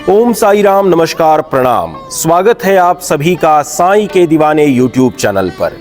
ओम साई राम, नमस्कार, प्रणाम। स्वागत है आप सभी का साई के दीवाने यूट्यूब चैनल पर।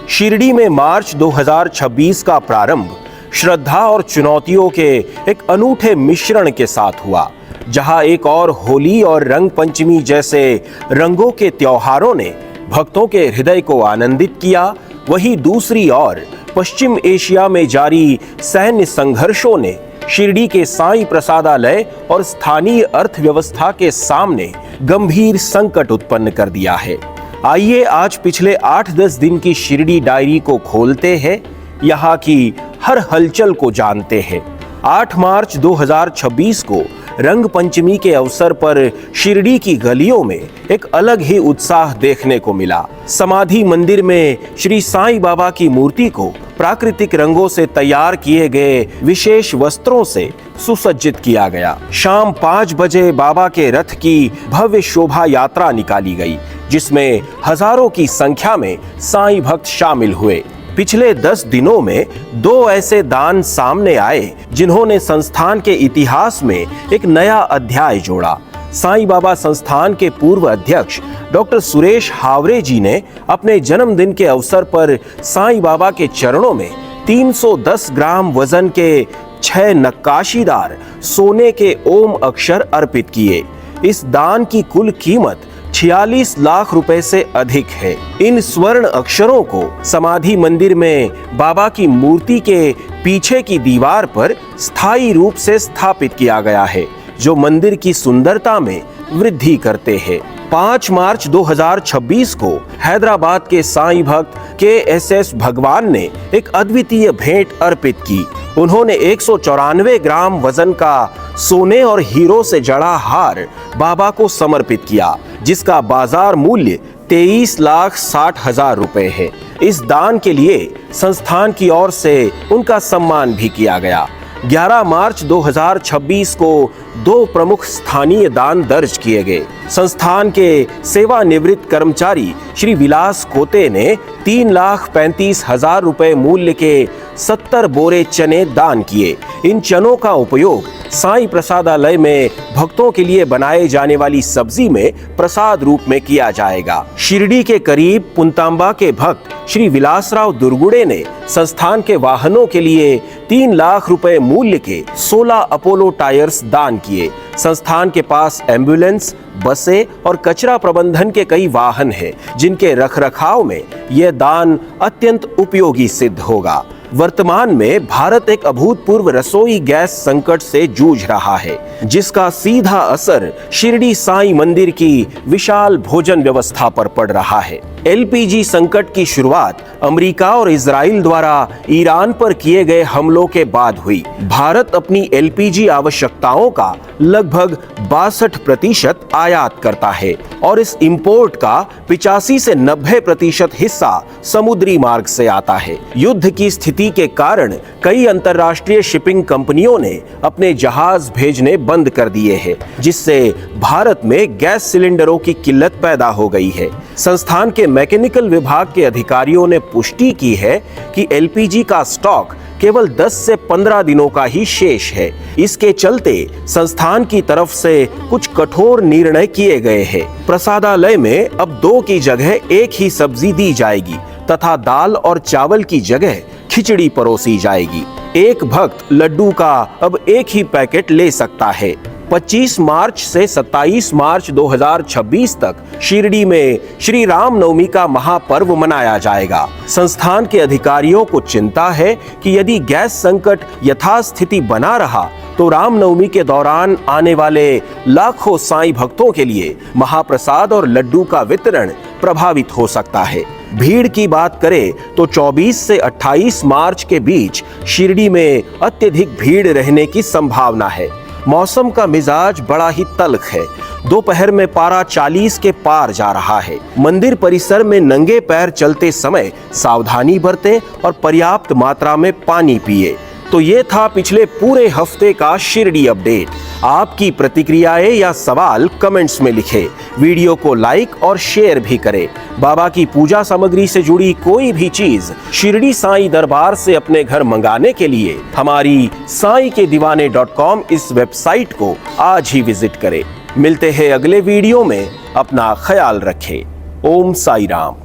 शिरडी में मार्च 2026 का प्रारंभ श्रद्धा और चुनौतियों के एक अनूठे मिश्रण के साथ हुआ, जहां एक और होली और रंग पंचमी जैसे रंगों के त्योहारों ने भक्तों के हृदय को आनंदित किया, वहीं दूसरी ओर पश्चिम एशिया में जारी सैन्य संघर्षों ने शिरडी के साईं प्रसादालय और स्थानीय अर्थव्यवस्था के सामने गंभीर संकट उत्पन्न कर दिया है। आइए आज पिछले 8-10 दिन की शिरडी डायरी को खोलते हैं, यहाँ की हर हलचल को जानते हैं। 8 मार्च 2026 को रंग पंचमी के अवसर पर शिरडी की गलियों में एक अलग ही उत्साह देखने को मिला। समाधि मंदिर में श्री साईं बाबा की मूर्ति को प्राकृतिक रंगों से तैयार किए गए विशेष वस्त्रों से सुसज्जित किया गया। शाम 5 बजे बाबा के रथ की भव्य शोभा यात्रा निकाली गई, जिसमें हजारों की संख्या में साईं भक्त शामिल हुए। पिछले 10 दिनों में 2 ऐसे दान सामने आए जिन्होंने संस्थान के इतिहास में एक नया अध्याय जोड़ा। साईं बाबा संस्थान के पूर्व अध्यक्ष डॉक्टर सुरेश हावरे जी ने अपने जन्मदिन के अवसर पर साईं बाबा के चरणों में 310 ग्राम वजन के 6 नक्काशीदार सोने के ओम अक्षर अर्पित किए। इस दान की कुल कीमत 46 लाख रुपए से अधिक है। इन स्वर्ण अक्षरों को समाधि मंदिर में बाबा की मूर्ति के पीछे की दीवार पर स्थायी रूप से स्थापित किया गया है, जो मंदिर की सुंदरता में वृद्धि करते हैं। 5 मार्च 2026 को हैदराबाद के साईं भक्त KSS भगवान ने एक अद्वितीय भेंट अर्पित की। उन्होंने 194 ग्राम वजन का सोने और हीरो से जड़ा हार बाबा को समर्पित किया, जिसका बाजार मूल्य 23,60,000 रुपए है। इस दान के लिए संस्थान की ओर से उनका सम्मान भी किया गया। 11 मार्च 2026 को 2 प्रमुख स्थानीय दान दर्ज किए गए। संस्थान के सेवानिवृत्त कर्मचारी श्री विलास कोते ने 3,35,000 रुपए मूल्य के 70 बोरे चने दान किए। इन चनों का उपयोग साईं प्रसादालय में भक्तों के लिए बनाए जाने वाली सब्जी में प्रसाद रूप में किया जाएगा। शिरडी के करीब पुंतांबा के भक्त श्री विलासराव दुर्गुड़े ने संस्थान के वाहनों के लिए 3 लाख रुपए मूल्य के 16 अपोलो टायर्स दान किए। संस्थान के पास एम्बुलेंस, बसें और कचरा प्रबंधन के कई वाहन हैं, जिनके रखरखाव में यह दान अत्यंत उपयोगी सिद्ध होगा। वर्तमान में भारत एक अभूतपूर्व रसोई गैस संकट से जूझ रहा है, जिसका सीधा असर शिरडी साईं मंदिर की विशाल भोजन व्यवस्था पर पड़ रहा है। LPG संकट की शुरुआत अमेरिका और इजराइल द्वारा ईरान पर किए गए हमलों के बाद हुई। भारत अपनी LPG आवश्यकताओं का लगभग 62% आयात करता है और इस इंपोर्ट का 85 से 90% हिस्सा समुद्री मार्ग से आता है। युद्ध की स्थिति के कारण कई अंतर्राष्ट्रीय शिपिंग कंपनियों ने अपने जहाज भेजने बंद कर दिए हैं, जिससे भारत में गैस सिलेंडरों की किल्लत पैदा हो गई है। संस्थान के मैकेनिकल विभाग के अधिकारियों ने पुष्टि की है कि LPG का स्टॉक केवल 10 से 15 दिनों का ही शेष है। इसके चलते संस्थान की तरफ से कुछ कठोर निर्णय किए गए हैं। प्रसादालय में अब 2 की जगह 1 ही सब्जी दी जाएगी तथा दाल और चावल की जगह खिचड़ी परोसी जाएगी। एक भक्त लड्डू का अब 1 ही पैकेट ले सकता है। 25 मार्च से 27 मार्च 2026 तक शिरडी में श्री राम नवमी का महापर्व मनाया जाएगा। संस्थान के अधिकारियों को चिंता है कि यदि गैस संकट यथास्थिति बना रहा तो रामनवमी के दौरान आने वाले लाखों साईं भक्तों के लिए महाप्रसाद और लड्डू का वितरण प्रभावित हो सकता है। भीड़ की बात करें तो 24 से 28 मार्च के बीच शिरडी में अत्यधिक भीड़ रहने की संभावना है। मौसम का मिजाज बड़ा ही तल्ख है। दोपहर में पारा 40 के पार जा रहा है। मंदिर परिसर में नंगे पैर चलते समय सावधानी बरतें और पर्याप्त मात्रा में पानी पिए। तो ये था पिछले पूरे हफ्ते का शिरडी अपडेट। आपकी प्रतिक्रियाएं या सवाल कमेंट्स में लिखें। वीडियो को लाइक और शेयर भी करें। बाबा की पूजा सामग्री से जुड़ी कोई भी चीज शिरडी साईं दरबार से अपने घर मंगाने के लिए हमारी saikeDiwane.com इस वेबसाइट को आज ही विजिट करें। मिलते हैं अगले वीडियो में। अपना ख्याल रखें। ओम साई राम।